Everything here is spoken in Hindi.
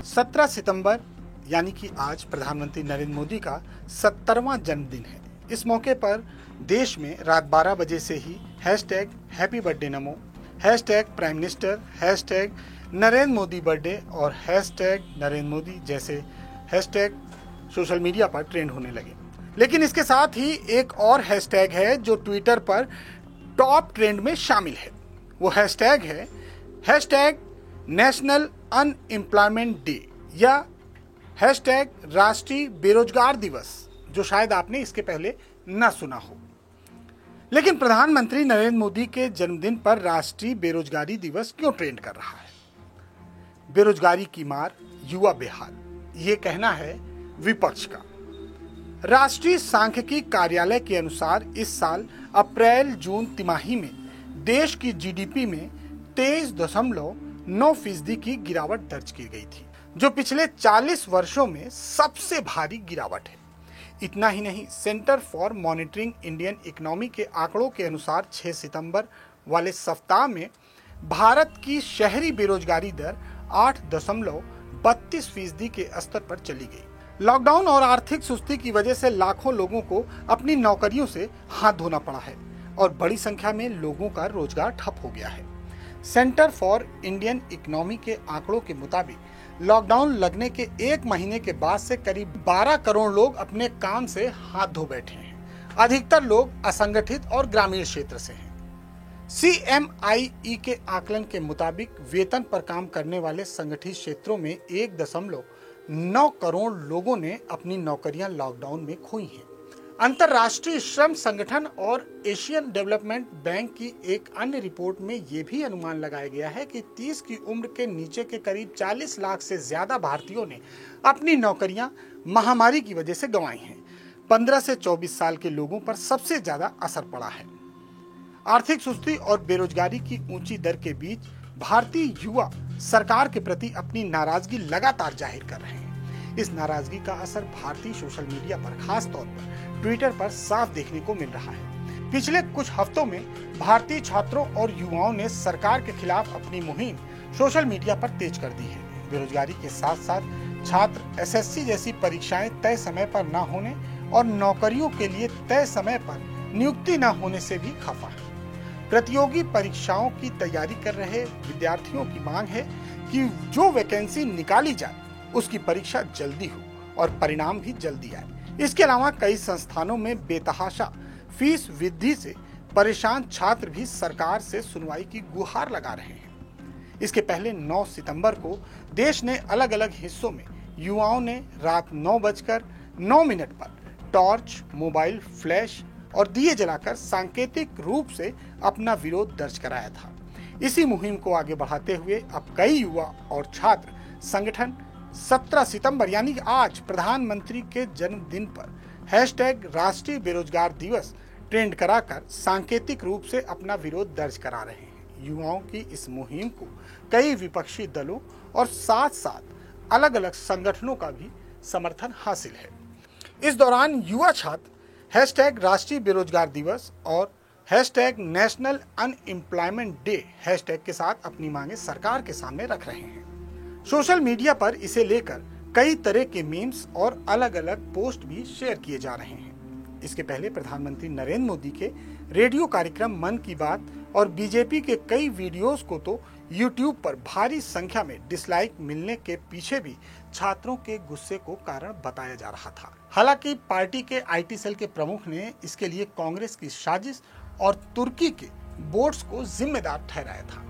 17 सितंबर यानी कि आज प्रधानमंत्री नरेंद्र मोदी का 70वां जन्मदिन है। इस मौके पर देश में रात 12 बजे से ही हैशटैग हैप्पी बर्थडे नमो, hashtag prime minister, hashtag Narendra Modi birthday और हैशटैग नरेंद्र मोदी जैसे हैशटैग सोशल मीडिया पर ट्रेंड होने लगे। लेकिन इसके साथ ही एक और हैशटैग है जो ट्विटर पर टॉप ट्रेंड में शामिल है। वो हैशटैग है हैशटैग नेशनल अनएम्प्लॉयमेंट डे या हैशटैग राष्ट्रीय बेरोजगार दिवस, जो शायद आपने इसके पहले न सुना हो। लेकिन प्रधानमंत्री नरेंद्र मोदी के जन्मदिन पर राष्ट्रीय बेरोजगारी दिवस क्यों ट्रेंड कर रहा है? बेरोजगारी की मार, युवा बेहाल, ये कहना है विपक्ष का। राष्ट्रीय सांख्यिकी कार्यालय के अनुसार इस साल अप्रैल-जून तिमाही में देश की जीडीपी में 23.9% की गिरावट दर्ज की गई थी, जो पिछले 40 वर्षों में सबसे भारी गिरावट है। इतना ही नहीं, centre for monitoring Indian economy के आंकड़ों के अनुसार 6 सितंबर वाले सप्ताह में भारत की शहरी बेरोजगारी दर 8.32% के स्तर पर चली गई। लॉकडाउन और आर्थिक सुस्ती की वजह से लाखों लोगों को अपनी नौकरियों से हाथ धोना पड़ा है और बड़ी संख्या में लोगों का रोजगार ठप हो गया है। सेंटर फॉर इंडियन इकोनॉमी के आंकड़ों के मुताबिक लॉकडाउन लगने के 1 महीने के बाद से करीब 12 करोड़ लोग अपने काम से हाथ धो बैठे हैं। अधिकतर लोग असंगठित और ग्रामीण क्षेत्र से हैं। CMIE के आकलन के मुताबिक वेतन पर काम करने वाले संगठित क्षेत्रों में 1.9 करोड़ लोगों ने अपनी नौकरियां लॉकडाउन में खोई हैं। अंतर्राष्ट्रीय श्रम संगठन और एशियन डेवलपमेंट बैंक की एक अन्य रिपोर्ट में यह भी अनुमान लगाया गया है कि 30 की उम्र के नीचे के करीब 40 लाख से ज्यादा भारतीयों ने अपनी नौकरियां महामारी की वजह से गंवाई हैं। 15 से 24 साल के लोगों पर सबसे ज्यादा असर पड़ा है। आर्थिक सुस्ती और बेरोजगारी की ऊंची दर के बीच भारतीय युवा सरकार के प्रति अपनी नाराजगी लगातार जाहिर कर रहे हैं। इस नाराजगी का असर भारतीय सोशल मीडिया पर, खास तौर पर ट्विटर पर साफ देखने को मिल रहा है। पिछले कुछ हफ्तों में भारतीय छात्रों और युवाओं ने सरकार के खिलाफ अपनी मुहिम सोशल मीडिया पर तेज कर दी है। बेरोजगारी के साथ साथ छात्र SSC जैसी परीक्षाएं तय समय पर न होने और नौकरियों के लिए तय समय पर नियुक्ति न होने से भी खफा है। प्रतियोगी परीक्षाओं की तैयारी कर रहे विद्यार्थियों की मांग है कि जो वैकेंसी निकाली जाए उसकी परीक्षा जल्दी हो और परिणाम भी जल्दी आए। इसके अलावा कई संस्थानों में बेतहाशा फीस वृद्धि से परेशान छात्र भी सरकार से सुनवाई की गुहार लगा रहे हैं। इसके पहले 9 सितंबर को देश ने अलग अलग हिस्सों में युवाओं ने रात 9:09 पर टॉर्च, मोबाइल फ्लैश और दिए जलाकर सांकेतिक रूप से अपना विरोध दर्ज कराया था। इसी मुहिम को आगे बढ़ाते हुए अब कई युवा और छात्र संगठन 17 सितंबर यानी आज प्रधानमंत्री के जन्मदिन पर हैशटैग राष्ट्रीय बेरोजगार दिवस ट्रेंड कराकर सांकेतिक रूप से अपना विरोध दर्ज करा रहे हैं। युवाओं की इस मुहिम को कई विपक्षी दलों और साथ साथ अलग अलग संगठनों का भी समर्थन हासिल है। इस दौरान युवा छात्र हैशटैग राष्ट्रीय बेरोजगार दिवस और hashtag national unemployment day hashtag के साथ अपनी मांगे सरकार के सामने रख रहे हैं। सोशल मीडिया पर इसे लेकर कई तरह के मीम्स और अलग अलग पोस्ट भी शेयर किए जा रहे हैं। इसके पहले प्रधानमंत्री नरेंद्र मोदी के रेडियो कार्यक्रम मन की बात और बीजेपी के कई वीडियोस को तो यूट्यूब पर भारी संख्या में डिसलाइक मिलने के पीछे भी छात्रों के गुस्से को कारण बताया जा रहा था। हालांकि पार्टी के IT सेल के प्रमुख ने इसके लिए कांग्रेस की साजिश और तुर्की के बोट्स को जिम्मेदार ठहराया था।